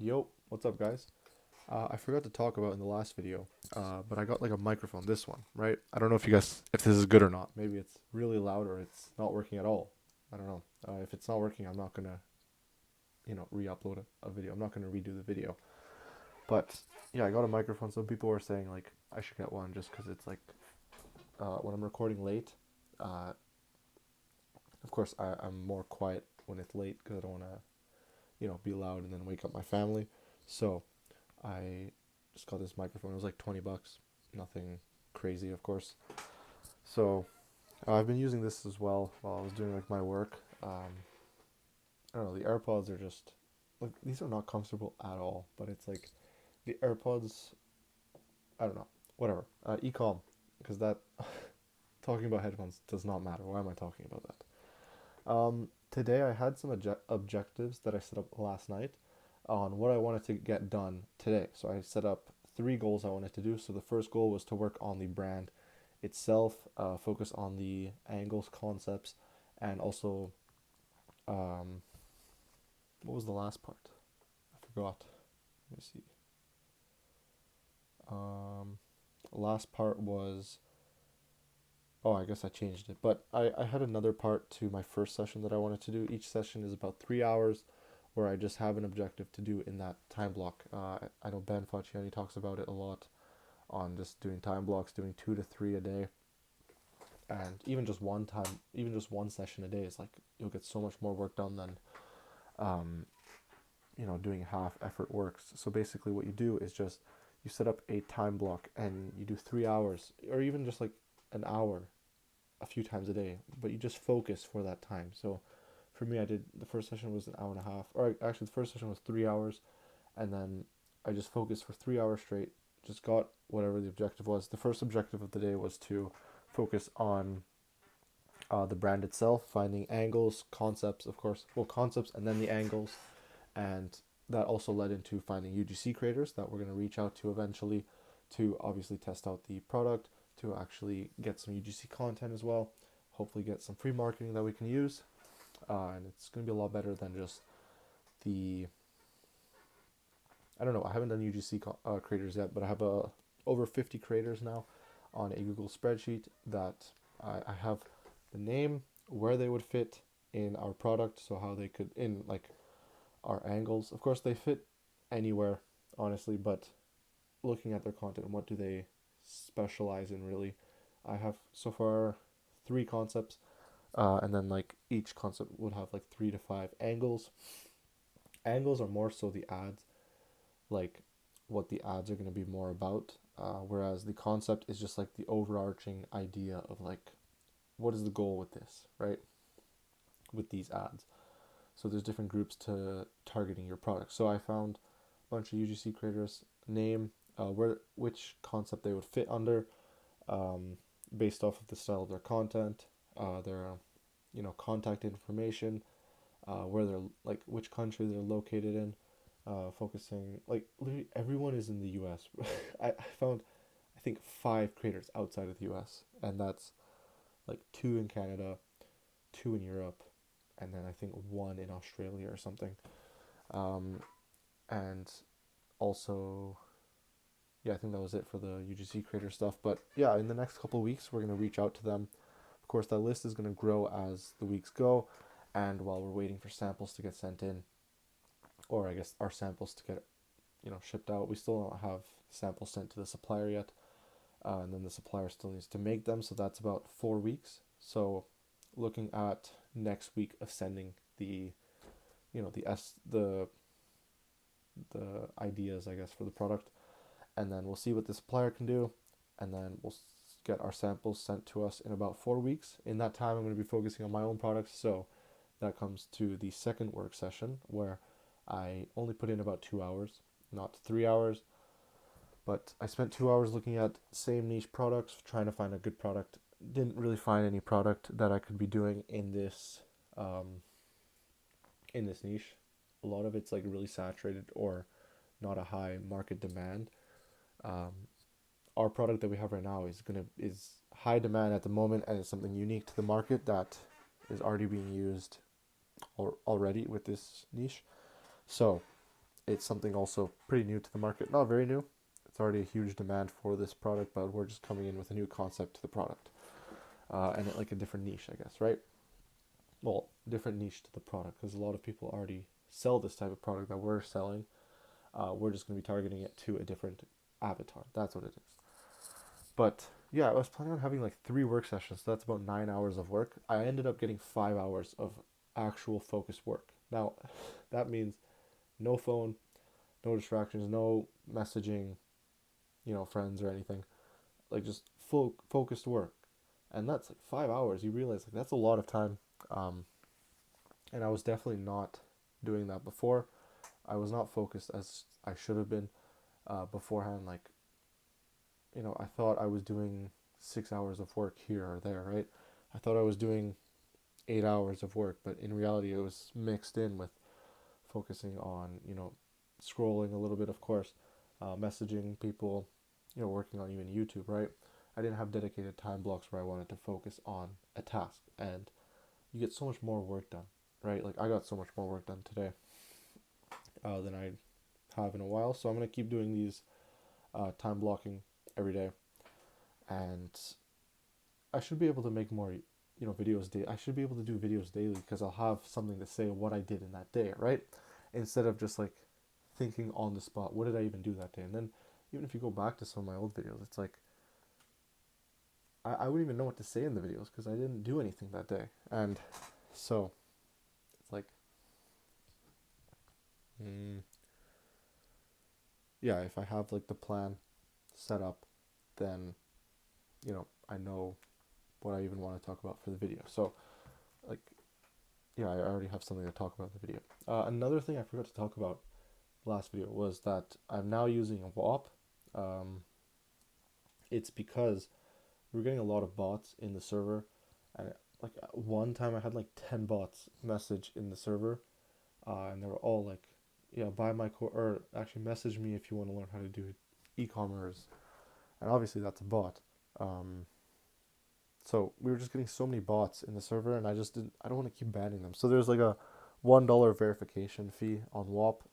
Yo, what's up, guys? I forgot to talk about in the last video, but I got like a microphone, this one, right? I don't know if you guys, if this is good or not. Maybe it's really loud or it's not working at all. I don't know. If it's not working, I'm not gonna, re-upload a video. I'm not gonna redo the video. But yeah, I got a microphone. Some people were saying like I should get one just because it's like when I'm recording late. Uh, of course, I'm more quiet when it's late because I don't want to, be loud and then wake up my family. So I just got this microphone. It was like 20 bucks. Nothing crazy, of course. So I've been using this as well while I was doing like my work. I don't know. The AirPods are just like these are not comfortable at all. But it's like the AirPods. I don't know. Whatever. Ecom, because that talking about headphones does not matter. Why am I talking about that? Today I had some objectives that I set up last night on what I wanted to get done today. So I set up three goals I wanted to do. So the first goal was to work on the brand itself, focus on the angles, concepts, and also, um, what was the last part? I forgot. Let me see. Um, Last part was, oh, I guess I changed it. But I had another part to my first session that I wanted to do. Each session is about 3 hours where I just have an objective to do in that time block. I know Ben Facciani talks about it a lot on just doing time blocks, doing 2 to 3 a day, and even just one session a day is like you'll get so much more work done than um, doing half effort works. So basically, what you do is just you set up a time block and you do 3 hours or even just like an hour a few times a day, but you just focus for that time. So for me, I did the first session was an hour and a half, or actually the first session was 3 hours, and then I just focused for 3 hours straight. Just got whatever the objective was. The first objective of the day was to focus on the brand itself, finding angles, concepts, of course, well, concepts and then the angles, and that also led into finding UGC creators that we're going to reach out to eventually to obviously test out the product, to actually get some UGC content as well, hopefully get some free marketing that we can use, and it's going to be a lot better than just the I don't know. I haven't done UGC creators yet, but I have over 50 creators now on a Google spreadsheet that I have the name, where they would fit in our product, so how they could in like our angles. Of course, they fit anywhere, honestly, but looking at their content, what do they specialize in really? I have so far three concepts, and then like each concept would have like 3 to 5 angles. Angles are more so the ads, like what the ads are going to be more about, whereas the concept is just like the overarching idea of like what is the goal with this, right? With these ads. So there's different groups to targeting your product. So I found a bunch of UGC creators, name, which concept they would fit under, um, based off of the style of their content, their contact information, where they're like which country they're located in, focusing like literally everyone is in the U.S. I found I think 5 creators outside of the U.S. and that's like 2 in Canada, 2 in Europe, and then I think 1 in Australia or something. Um, and also, yeah, I think that was it for the UGC creator stuff. But yeah, in the next couple of weeks, we're gonna reach out to them. Of course, that list is gonna grow as the weeks go, and while we're waiting for samples to get sent in, or I guess our samples to get shipped out, we still don't have samples sent to the supplier yet, and then the supplier still needs to make them. So that's about 4 weeks. So looking at next week of sending the the ideas, I guess, for the product, and then we'll see what the supplier can do, and then we'll get our samples sent to us in about 4 weeks. In that time, I'm going to be focusing on my own products. So that comes to the second work session where I only put in about 2 hours, not 3 hours, but I spent 2 hours looking at same niche products, trying to find a good product. Didn't really find any product that I could be doing um, in this niche. A lot of it's like really saturated or not a high market demand. Um, our product that we have right now is high demand at the moment, and it's something unique to the market that is already being used already with this niche. So it's something also pretty new to the market. Not very new. It's already a huge demand for this product, but we're just coming in with a new concept to the product, and like a different niche, I guess, right? Well, different niche to the product because a lot of people already sell this type of product that we're selling. We're just going to be targeting it to a different avatar. That's what it is. But yeah, I was planning on having like 3 work sessions. So that's about 9 hours of work. I ended up getting 5 hours of actual focused work. Now, that means no phone, no distractions, no messaging, friends or anything. Like just full focused work. And that's like 5 hours. You realize like that's a lot of time. Um, and I was definitely not doing that before. I was not focused as I should have been beforehand. Like, I thought I was doing 6 hours of work here or there, right? I thought I was doing 8 hours of work, but in reality, it was mixed in with focusing on, scrolling a little bit, of course, messaging people, working on even YouTube, right? I didn't have dedicated time blocks where I wanted to focus on a task, and you get so much more work done, right? Like I got so much more work done today than I have in a while, so I'm gonna keep doing these time blocking every day, and I should be able to make more, videos daily. I should be able to do videos daily because I'll have something to say what I did in that day, right? Instead of just like thinking on the spot, what did I even do that day? And then even if you go back to some of my old videos, it's like I wouldn't even know what to say in the videos because I didn't do anything that day. And so it's like, mm, yeah, if I have like the plan set up, then, I know what I even want to talk about for the video. So, like, yeah, I already have something to talk about in the video. Another thing I forgot to talk about last video was that I'm now using a WAP. It's because we're getting a lot of bots in the server, and like one time I had like 10 bots message in the server, and they were all like, yeah, buy my course, or actually message me if you want to learn how to do e-commerce, and obviously that's a bot. So we were just getting so many bots in the server, and I don't want to keep banning them. So there's like a $1 verification fee on WAP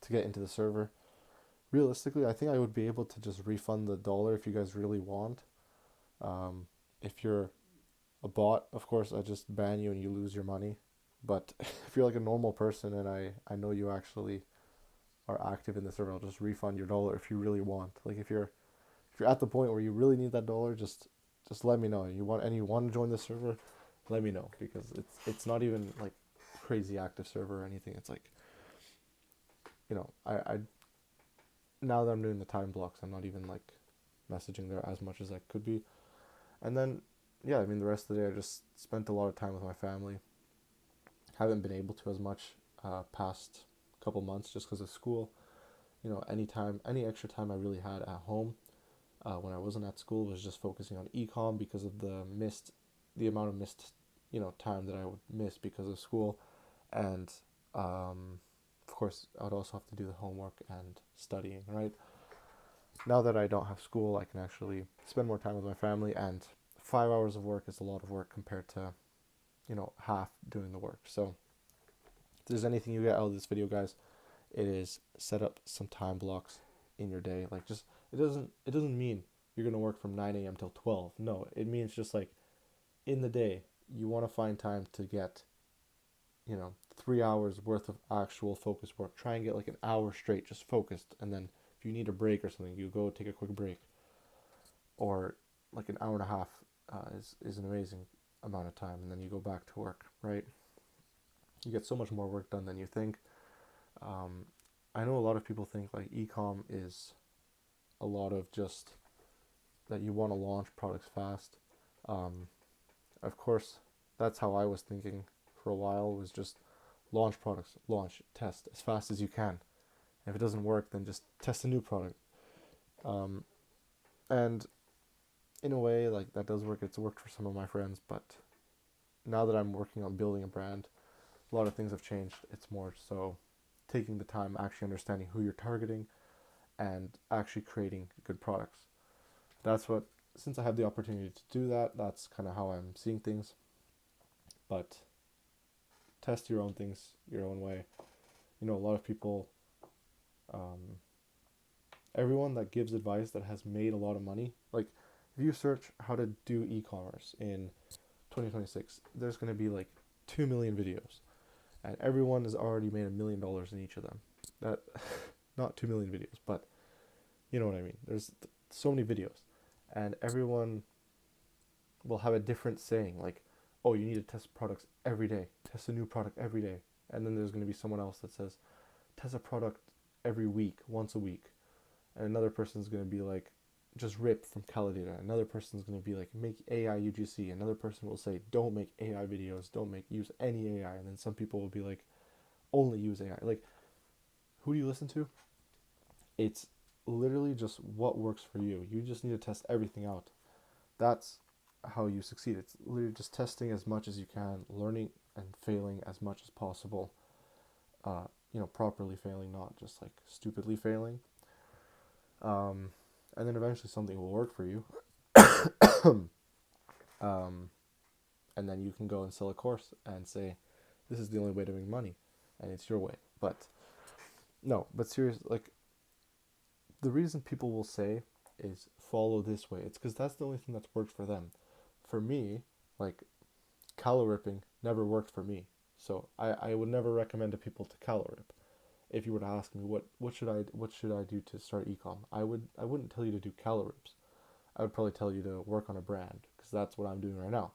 to get into the server. Realistically, I think I would be able to just refund the dollar if you guys really want. If you're a bot, of course, I just ban you and you lose your money. But if you're like a normal person and I know you actually are active in the server, I'll just refund your dollar if you really want. Like if you're at the point where you really need that dollar, just let me know. You want to join the server, let me know because it's not even like crazy active server or anything. It's like, I now that I'm doing the time blocks, I'm not even like messaging there as much as I could be. And then yeah, I mean the rest of the day I just spent a lot of time with my family. Haven't been able to as much past couple months just because of school. Any extra time I really had at home when I wasn't at school was just focusing on ecom because of the amount of missed, time that I would miss because of school, and of course I would also have to do the homework and studying. Right now that I don't have school, I can actually spend more time with my family, and 5 hours of work is a lot of work compared to, half doing the work. So if there's anything you get out of this video, guys, it is set up some time blocks in your day. Like just it doesn't mean you're gonna work from 9 a.m. till 12. No, it means just like in the day you want to find time to get 3 hours worth of actual focused work. Try and get like an hour straight just focused, and then if you need a break or something, you go take a quick break. Or like an hour and a half is an amazing amount of time, and then you go back to work. Right, you get so much more work done than you think. um, I know a lot of people think like ecom is a lot of just that you want to launch products fast. um, of course that's how I was thinking for a while, was just launch products, launch, test as fast as you can. If it doesn't work, then just test a new product. um, and in a way, like that does work. It's worked for some of my friends, but now that I'm working on building a brand, a lot of things have changed. It's more so taking the time, actually understanding who you're targeting, and actually creating good products. That's what, since I have the opportunity to do that, that's kind of how I'm seeing things. But test your own things your own way. A lot of people Um, Everyone that gives advice that has made a lot of money, like if you search how to do e-commerce in 2026, there's going to be like 2 million videos, and everyone has already made $1 million in each of them. That not 2 million videos, but you know what I mean. There's so many videos, and everyone will have a different saying, like, oh, you need to test products every day, test a new product every day. And then there's going to be someone else that says, test a product every week, once a week. And another person's going to be like, just rip from Calidata. Another person's going to be like, make AI UGC. Another person will say, don't make AI videos, don't use any AI. And then some people will be like, only use AI. Like, who do you listen to? It's literally just what works for you. You just need to test everything out. That's how you succeed. It's literally just testing as much as you can, learning and failing as much as possible. Properly failing, not just like stupidly failing. And then eventually something will work for you. um, and then you can go and sell a course and say, this is the only way to make money, and it's your way. But no, but seriously, like, the reason people will say is follow this way, it's because that's the only thing that's worked for them. For me, like, caloripping never worked for me. So I would never recommend to people to calorip. If you were to ask me what should I do to start ecom, I wouldn't tell you to do calorips. I would probably tell you to work on a brand, because that's what I'm doing right now,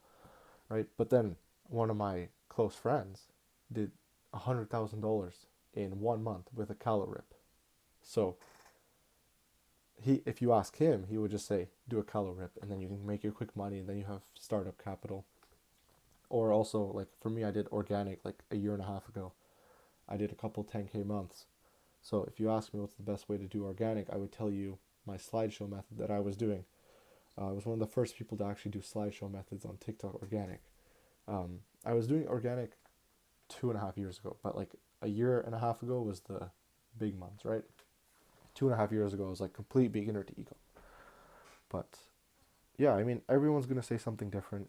right? But then one of my close friends did $100,000 in 1 month with a calorip. So if you ask him, he would just say, do a calorip, and then you can make your quick money, and then you have startup capital. Or also, like, for me, I did organic like a year and a half ago. I did a couple 10K months. So if you ask me what's the best way to do organic, I would tell you my slideshow method that I was doing. I was one of the first people to actually do slideshow methods on TikTok organic. I was doing organic 2.5 years ago, but like a year and a half ago was the big months, right? 2.5 years ago, I was like complete beginner to ecom. But yeah, I mean, everyone's gonna say something different.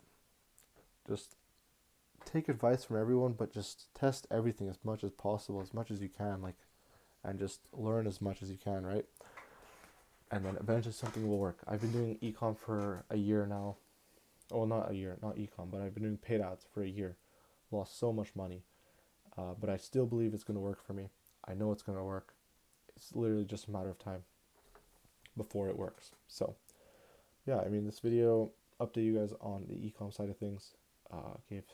Just take advice from everyone, but just test everything as much as possible, as much as you can, like, and just learn as much as you can, right? And then eventually something will work. I've been doing ecom for a year now. Oh, not a year, not ecom, but I've been doing paid ads for a year. Lost so much money, but I still believe it's going to work for me. I know it's going to work. It's literally just a matter of time before it works. So yeah, I mean, this video update you guys on the ecom side of things. Gave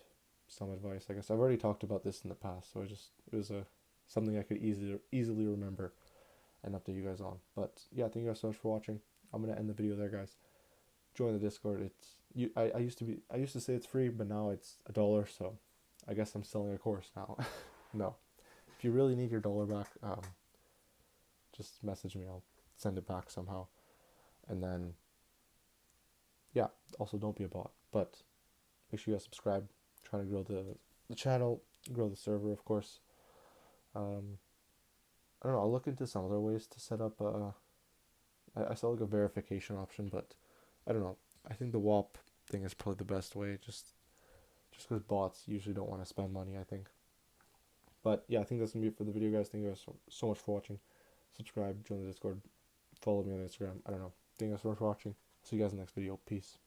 some advice. I guess I've already talked about this in the past, so it was something I could easily remember and update you guys on. But yeah, thank you guys so much for watching. I'm gonna end the video there, guys. Join the Discord. I used to say it's free, but now it's $1. So I guess I'm selling a course now. No, if you really need your dollar back, just message me. I'll send it back somehow. And then yeah, also don't be a bot, but make sure you guys subscribe. Trying to grow the channel, grow the server, of course. I don't know. I'll look into some other ways to set up. I saw like a verification option, but I don't know. I think the WAP thing is probably the best way. Just because bots usually don't want to spend money, I think. But yeah, I think that's gonna be it for the video, guys. Thank you guys so much for watching. Subscribe, join the Discord, follow me on Instagram. I don't know. Thank you guys so much for watching. See you guys in the next video. Peace.